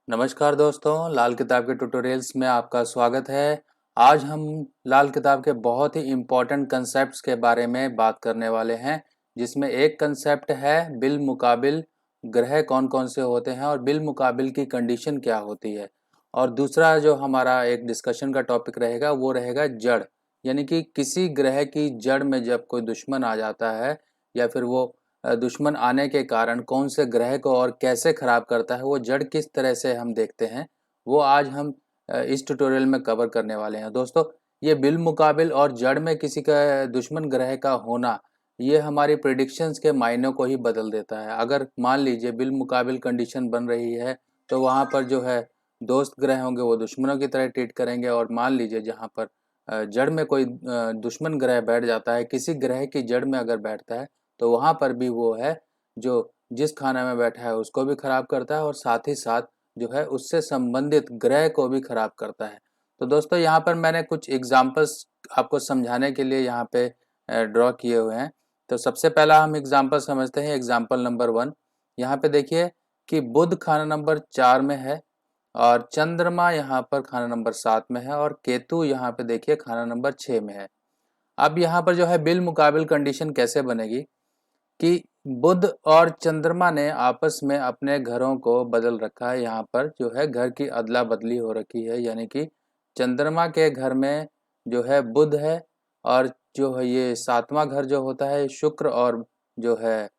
नमस्कार दोस्तों, लाल किताब के ट्यूटोरियल्स में आपका स्वागत है। आज हम लाल किताब के बहुत ही इम्पोर्टेंट कंसेप्ट्स के बारे में बात करने वाले हैं, जिसमें एक कंसेप्ट है बिल मुकाबिल ग्रह कौन कौन से होते हैं और बिल मुकाबिल की कंडीशन क्या होती है। और दूसरा जो हमारा एक डिस्कशन का टॉपिक रहेगा वो रहेगा जड़, यानी कि किसी ग्रह की जड़ में जब कोई दुश्मन आ जाता है या फिर वो दुश्मन आने के कारण कौन से ग्रह को और कैसे खराब करता है, वो जड़ किस तरह से हम देखते हैं, वो आज हम इस ट्यूटोरियल में कवर करने वाले हैं। दोस्तों, ये बिल मुकाबिल और जड़ में किसी का दुश्मन ग्रह का होना, ये हमारी प्रिडिक्शंस के मायनों को ही बदल देता है। अगर मान लीजिए बिल मुकाबिल कंडीशन बन रही है, तो वहाँ पर जो है दोस्त ग्रह होंगे वो दुश्मनों की तरह ट्रीट करेंगे, और मान लीजिए जहाँ पर जड़ में कोई दुश्मन ग्रह बैठ जाता है, किसी ग्रह की जड़ में अगर बैठता है, तो वहाँ पर भी वो है जो जिस खाने में बैठा है उसको भी खराब करता है और साथ ही साथ जो है उससे संबंधित ग्रह को भी खराब करता है। तो दोस्तों, यहाँ पर मैंने कुछ एग्जांपल्स आपको समझाने के लिए यहाँ पे ड्रॉ किए हुए हैं। तो सबसे पहला हम एग्जांपल समझते हैं, एग्जांपल नंबर 1। यहाँ पे देखिए कि बुध खाना नंबर 4 में है और चंद्रमा यहाँ पर खाना नंबर 7 में है और केतु यहाँ पे देखिए खाना नंबर 6 में है। अब यहाँ पर जो है बिल मुकाबिल कंडीशन कैसे बनेगी कि बुध और चंद्रमा ने आपस में अपने घरों को बदल रखा है। यहाँ पर जो है घर की अदला बदली हो रखी है, यानी कि चंद्रमा के घर में जो है बुध है और जो है ये 7वां घर जो होता है शुक्र, और जो है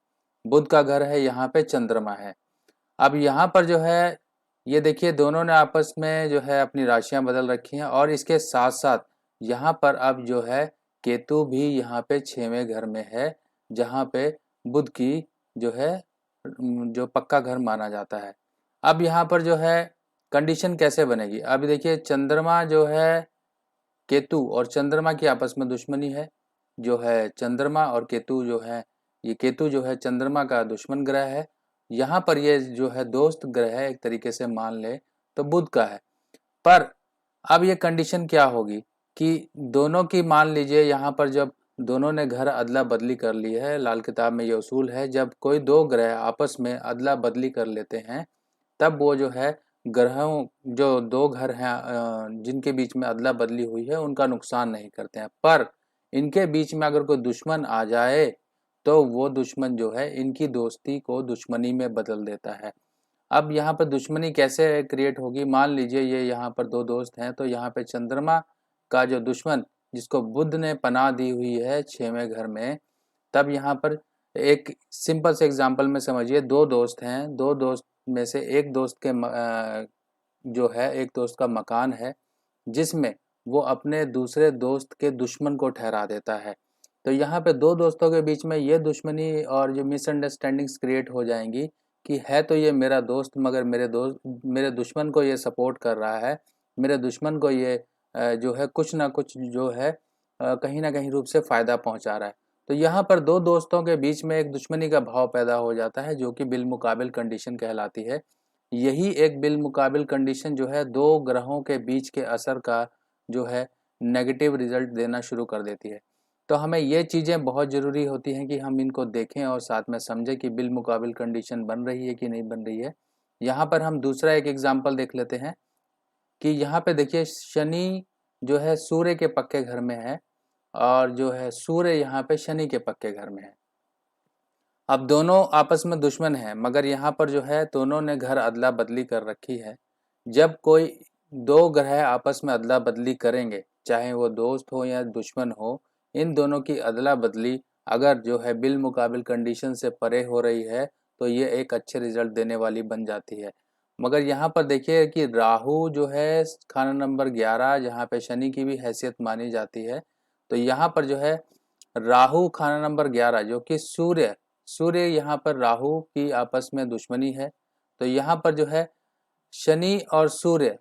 बुध का घर है यहाँ पे चंद्रमा है। अब यहाँ पर जो है ये देखिए दोनों ने आपस में जो है अपनी राशियां बदल रखी हैं, और इसके साथ साथ यहाँ पर अब जो है केतु भी यहाँ पे 6वें घर में है, जहाँ पे बुध की जो है जो पक्का घर माना जाता है। अब यहाँ पर जो है कंडीशन कैसे बनेगी, अब देखिए चंद्रमा जो है केतु और चंद्रमा की आपस में दुश्मनी है। जो है चंद्रमा और केतु जो है, ये केतु जो है चंद्रमा का दुश्मन ग्रह है। यहाँ पर ये जो है दोस्त ग्रह है, एक तरीके से मान ले तो बुध का है। पर अब ये कंडीशन क्या होगी कि दोनों की, मान लीजिए यहाँ पर जब दोनों ने घर अदला बदली कर ली है, लाल किताब में ये उसूल है जब कोई दो ग्रह आपस में अदला बदली कर लेते हैं, तब वो जो है ग्रहों, जो दो घर हैं जिनके बीच में अदला बदली हुई है, उनका नुकसान नहीं करते हैं। पर इनके बीच में अगर कोई दुश्मन आ जाए तो वो दुश्मन जो है इनकी दोस्ती को दुश्मनी में बदल देता है। अब यहाँ पर दुश्मनी कैसे क्रिएट होगी, मान लीजिए ये यहाँ पर दो दोस्त हैं, तो यहाँ पे चंद्रमा का जो दुश्मन जिसको बुध ने पनाह दी हुई है 6वें घर में, तब यहाँ पर एक सिंपल से एग्जांपल में समझिए, दो दोस्त हैं, दो दोस्त में से एक दोस्त के जो है एक दोस्त का मकान है जिसमें वो अपने दूसरे दोस्त के दुश्मन को ठहरा देता है। तो यहाँ पे दो दोस्तों के बीच में ये दुश्मनी और जो मिसअंडरस्टैंडिंग्स क्रिएट हो जाएंगी कि है तो ये मेरा दोस्त, मगर मेरे दुश्मन को ये सपोर्ट कर रहा है, मेरे दुश्मन को ये जो है कुछ ना कुछ जो है कहीं ना कहीं रूप से फ़ायदा पहुंचा रहा है। तो यहाँ पर दो दोस्तों के बीच में एक दुश्मनी का भाव पैदा हो जाता है, जो कि बिलमुकाबिल कंडीशन कहलाती है। यही एक बिलमुकाबिल कंडीशन जो है दो ग्रहों के बीच के असर का जो है नेगेटिव रिजल्ट देना शुरू कर देती है। तो हमें ये चीज़ें बहुत ज़रूरी होती हैं कि हम इनको देखें और साथ में समझें कि बिलमुकाबिल कंडीशन बन रही है कि नहीं बन रही है। यहाँ पर हम दूसरा एक एग्जाम्पल देख लेते हैं कि यहाँ पे देखिए शनि जो है सूर्य के पक्के घर में है और जो है सूर्य यहाँ पे शनि के पक्के घर में है। अब दोनों आपस में दुश्मन हैं, मगर यहाँ पर जो है दोनों ने घर अदला बदली कर रखी है। जब कोई दो ग्रह आपस में अदला बदली करेंगे, चाहे वो दोस्त हो या दुश्मन हो, इन दोनों की अदला बदली अगर जो है बिल मुकाबिल कंडीशन से परे हो रही है, तो ये एक अच्छे रिजल्ट देने वाली बन जाती है। मगर यहाँ पर देखिए कि राहु जो है खाना नंबर 11, जहाँ पे शनि की भी हैसियत मानी जाती है, तो यहाँ पर जो है राहु खाना नंबर 11 जो कि सूर्य सूर्य यहाँ पर राहु की आपस में दुश्मनी है। तो यहाँ पर जो है शनि और सूर्य,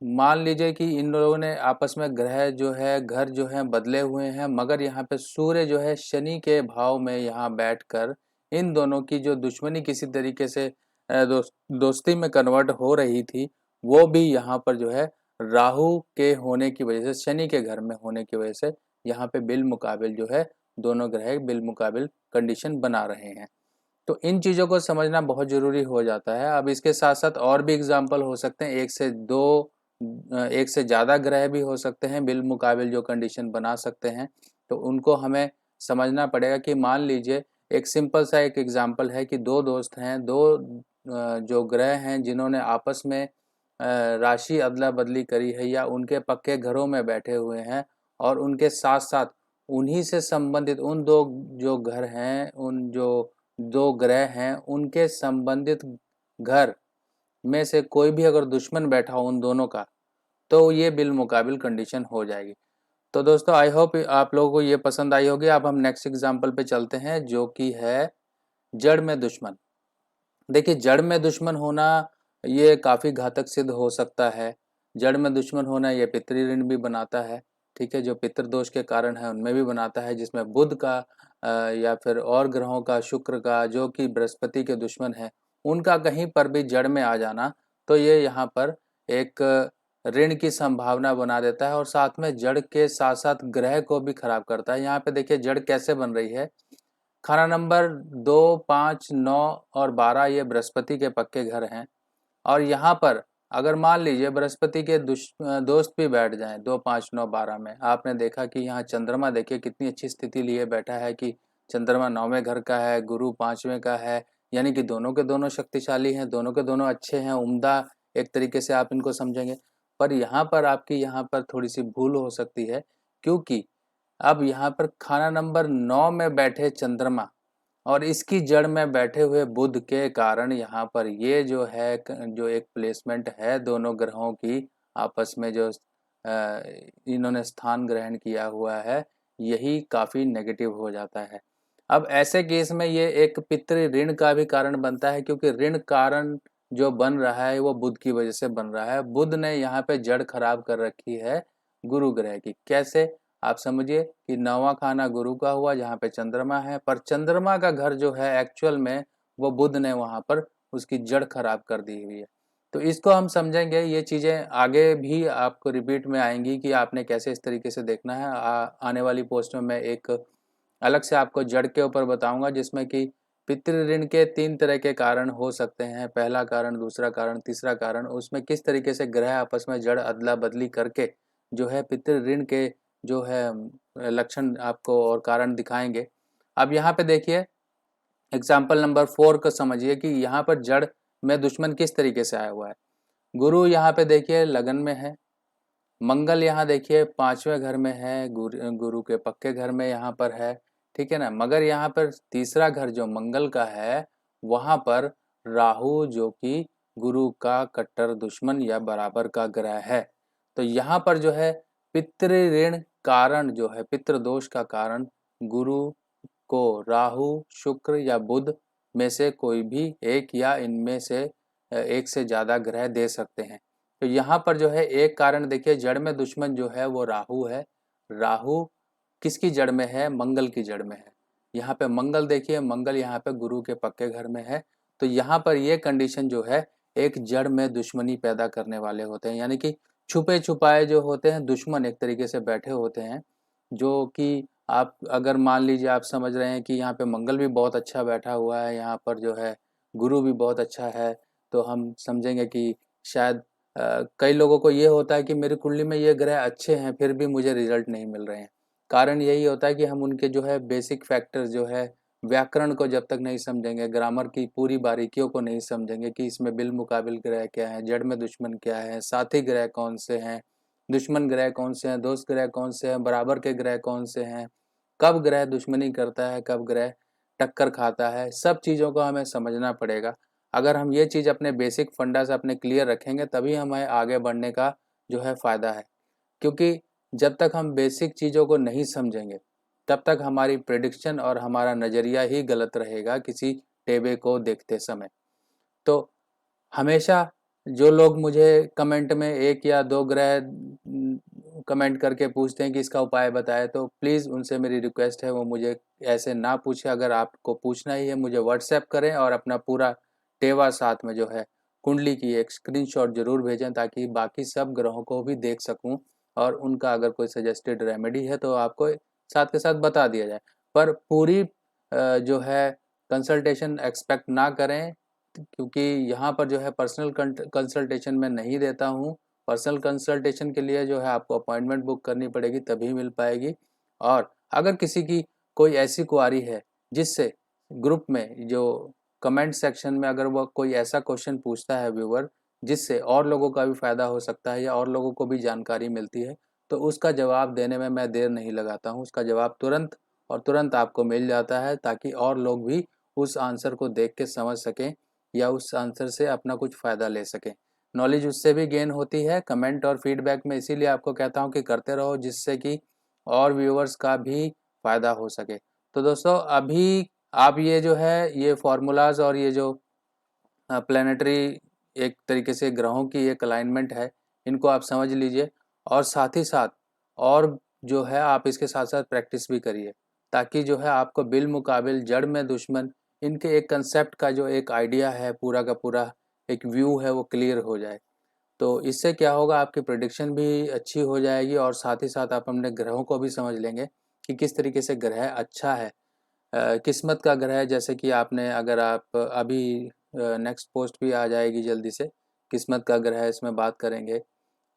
मान लीजिए कि इन लोगों ने आपस में ग्रह जो है घर जो है बदले हुए हैं, मगर यहाँ पे सूर्य जो है शनि के भाव में यहाँ बैठकर इन दोनों की जो दुश्मनी किसी तरीके से दोस्ती में कन्वर्ट हो रही थी, वो भी यहाँ पर जो है राहु के होने की वजह से, शनि के घर में होने की वजह से यहाँ पे बिल मुकाबिल जो है दोनों ग्रह बिल मुकाबिल कंडीशन बना रहे हैं। तो इन चीज़ों को समझना बहुत ज़रूरी हो जाता है। अब इसके साथ साथ और भी एग्जाम्पल हो सकते हैं, एक से ज़्यादा ग्रह भी हो सकते हैं बिलमुकाबिल जो कंडीशन बना सकते हैं। तो उनको हमें समझना पड़ेगा कि मान लीजिए एक सिंपल सा एक एग्जाम्पल है कि दो दोस्त हैं, जो ग्रह हैं जिन्होंने आपस में राशि अदला बदली करी है या उनके पक्के घरों में बैठे हुए हैं, और उनके साथ साथ उन्हीं से संबंधित उन दो जो घर हैं, उन जो दो ग्रह हैं, उनके संबंधित घर में से कोई भी अगर दुश्मन बैठा हो उन दोनों का, तो ये बिलमुकाबिल कंडीशन हो जाएगी। तो दोस्तों आई होप आप लोगों को ये पसंद आई होगी। अब हम नेक्स्ट एग्जाम्पल पे चलते हैं, जो कि है जड़ में दुश्मन। देखिए, जड़ में दुश्मन होना ये काफ़ी घातक सिद्ध हो सकता है। जड़ में दुश्मन होना ये पितृ ऋण भी बनाता है, ठीक है, जो पितृदोष के कारण है उनमें भी बनाता है, जिसमें बुध का या फिर और ग्रहों का, शुक्र का, जो कि बृहस्पति के दुश्मन है, उनका कहीं पर भी जड़ में आ जाना, तो ये यहाँ पर एक ऋण की संभावना बना देता है, और साथ में जड़ के साथ साथ ग्रह को भी खराब करता है। यहाँ पे देखिए जड़ कैसे बन रही है। खाना नंबर 2, 5, 9 और 12 ये बृहस्पति के पक्के घर हैं, और यहाँ पर अगर मान लीजिए बृहस्पति के दोस्त भी बैठ जाएं 2, 5, 9, 12 में, आपने देखा कि यहाँ चंद्रमा देखिए कितनी अच्छी स्थिति लिए बैठा है कि चंद्रमा 9वें घर का है, गुरु 5वें का है, यानी कि दोनों के दोनों शक्तिशाली हैं, दोनों के दोनों अच्छे हैं, उम्दा एक तरीके से आप इनको समझेंगे। पर यहाँ पर आपकी यहाँ पर थोड़ी सी भूल हो सकती है, क्योंकि अब यहाँ पर खाना नंबर 9 में बैठे चंद्रमा और इसकी जड़ में बैठे हुए बुध के कारण यहाँ पर ये जो है जो एक प्लेसमेंट है दोनों ग्रहों की आपस में, जो इन्होंने स्थान ग्रहण किया हुआ है, यही काफ़ी नेगेटिव हो जाता है। अब ऐसे केस में ये एक पितृ ऋण का भी कारण बनता है, क्योंकि ऋण कारण जो बन रहा है वो बुध की वजह से बन रहा है। बुध ने यहाँ पे जड़ खराब कर रखी है गुरु ग्रह की। कैसे? आप समझिए कि 9वां खाना गुरु का हुआ जहाँ पे चंद्रमा है, पर चंद्रमा का घर जो है एक्चुअल में वो बुध ने वहाँ पर उसकी जड़ खराब कर दी हुई है। तो इसको हम समझेंगे, ये चीज़ें आगे भी आपको रिपीट में आएंगी कि आपने कैसे इस तरीके से देखना है। आने वाली पोस्ट में मैं एक अलग से आपको जड़ के ऊपर बताऊंगा, जिसमें कि पितृ ऋण के 3 तरह के कारण हो सकते हैं। पहला कारण, दूसरा कारण, तीसरा कारण, उसमें किस तरीके से ग्रह आपस में जड़ अदला बदली करके जो है पितृ ऋण के जो है लक्षण आपको और कारण दिखाएंगे। अब यहाँ पे देखिए एग्जाम्पल नंबर 4 को समझिए कि यहाँ पर जड़ में दुश्मन किस तरीके से आया हुआ है। गुरु यहाँ पे देखिए लगन में है, मंगल यहाँ देखिए 5वें घर में है, गुरु के पक्के घर में यहाँ पर है, ठीक है ना। मगर यहाँ पर तीसरा घर जो मंगल का है वहाँ पर राहु, जो कि गुरु का कट्टर दुश्मन या बराबर का ग्रह है। तो यहाँ पर जो है पितृ ऋण कारण जो है, पितृ दोष का कारण गुरु को राहु, शुक्र या बुध में से कोई भी एक या इनमें से एक से ज़्यादा ग्रह दे सकते हैं। तो यहाँ पर जो है एक कारण देखिए, जड़ में दुश्मन जो है वो राहु है। राहु किसकी जड़ में है? मंगल की जड़ में है। यहाँ पे मंगल देखिए, मंगल यहाँ पे गुरु के पक्के घर में है। तो यहाँ पर ये कंडीशन जो है एक जड़ में दुश्मनी पैदा करने वाले होते हैं, यानी कि छुपे छुपाए जो होते हैं दुश्मन एक तरीके से बैठे होते हैं, जो कि आप अगर मान लीजिए आप समझ रहे हैं कि यहाँ पे मंगल भी बहुत अच्छा बैठा हुआ है, यहाँ पर जो है गुरु भी बहुत अच्छा है, तो हम समझेंगे कि शायद कई लोगों को ये होता है कि मेरी कुंडली में ये ग्रह अच्छे हैं फिर भी मुझे रिजल्ट नहीं मिल रहे हैं। कारण यही होता है कि हम उनके जो है बेसिक फैक्टर जो है व्याकरण को जब तक नहीं समझेंगे, ग्रामर की पूरी बारीकियों को नहीं समझेंगे कि इसमें बिल मुकाबिल ग्रह क्या है, जड़ में दुश्मन क्या है, साथी ग्रह कौन से हैं, दुश्मन ग्रह कौन से हैं, दोस्त ग्रह कौन से हैं, बराबर के ग्रह कौन से हैं, कब ग्रह दुश्मनी करता है, कब ग्रह टक्कर खाता है, सब चीज़ों को हमें समझना पड़ेगा। अगर हम ये चीज़ अपने बेसिक फंडा से अपने क्लियर रखेंगे तभी हमें आगे बढ़ने का जो है फ़ायदा है। क्योंकि जब तक हम बेसिक चीज़ों को नहीं समझेंगे तब तक हमारी प्रेडिक्शन और हमारा नज़रिया ही गलत रहेगा किसी टेबे को देखते समय। तो हमेशा जो लोग मुझे कमेंट में 1 या 2 ग्रह कमेंट करके पूछते हैं कि इसका उपाय बताएं, तो प्लीज़ उनसे मेरी रिक्वेस्ट है वो मुझे ऐसे ना पूछे। अगर आपको पूछना ही है मुझे व्हाट्सएप करें और अपना पूरा टेवा साथ में जो है कुंडली की एक स्क्रीनशॉट जरूर भेजें, ताकि बाकी सब ग्रहों को भी देख सकूं और उनका अगर कोई सजेस्टेड रेमेडी है तो आपको साथ के साथ बता दिया जाए। पर पूरी जो है कंसल्टेशन एक्सपेक्ट ना करें, क्योंकि यहाँ पर जो है पर्सनल कंसल्टेशन मैं नहीं देता हूँ। पर्सनल कंसल्टेशन के लिए जो है आपको अपॉइंटमेंट बुक करनी पड़ेगी, तभी मिल पाएगी। और अगर किसी की कोई ऐसी क्वारी है जिससे ग्रुप में जो कमेंट सेक्शन में अगर वो कोई ऐसा क्वेश्चन पूछता है व्यूअर, जिससे और लोगों का भी फ़ायदा हो सकता है या और लोगों को भी जानकारी मिलती है, तो उसका जवाब देने में मैं देर नहीं लगाता हूँ। उसका जवाब तुरंत और तुरंत आपको मिल जाता है, ताकि और लोग भी उस आंसर को देख के समझ सकें या उस आंसर से अपना कुछ फ़ायदा ले सकें। नॉलेज उससे भी गेन होती है। कमेंट और फीडबैक में इसीलिए आपको कहता हूँ कि करते रहो, जिससे कि और व्यूअर्स का भी फ़ायदा हो सके। तो दोस्तों, अभी आप ये जो है ये फार्मूलाज और ये जो प्लानिटरी एक तरीके से ग्रहों की एक अलाइनमेंट है, इनको आप समझ लीजिए। और साथ ही साथ और जो है आप इसके साथ साथ प्रैक्टिस भी करिए, ताकि जो है आपको बिल मुकाबिल जड़ में दुश्मन इनके एक कंसेप्ट का जो एक आइडिया है, पूरा का पूरा एक व्यू है, वो क्लियर हो जाए। तो इससे क्या होगा, आपकी प्रेडिक्शन भी अच्छी हो जाएगी और साथ ही साथ आप अपने ग्रहों को भी समझ लेंगे कि किस तरीके से ग्रह अच्छा है। किस्मत का ग्रह, जैसे कि आपने अगर आप अभी नेक्स्ट पोस्ट भी आ जाएगी जल्दी से, किस्मत का ग्रह इसमें बात करेंगे।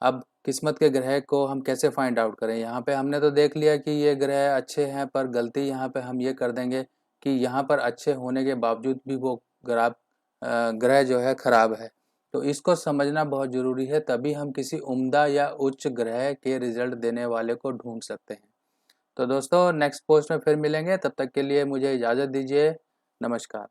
अब किस्मत के ग्रह को हम कैसे फाइंड आउट करें, यहाँ पे हमने तो देख लिया कि ये ग्रह अच्छे हैं, पर गलती यहाँ पे हम ये कर देंगे कि यहाँ पर अच्छे होने के बावजूद भी वो ग्रह जो है खराब है। तो इसको समझना बहुत ज़रूरी है, तभी हम किसी उम्दा या उच्च ग्रह के रिजल्ट देने वाले को ढूंढ सकते हैं। तो दोस्तों, नेक्स्ट पोस्ट में फिर मिलेंगे, तब तक के लिए मुझे इजाज़त दीजिए। नमस्कार।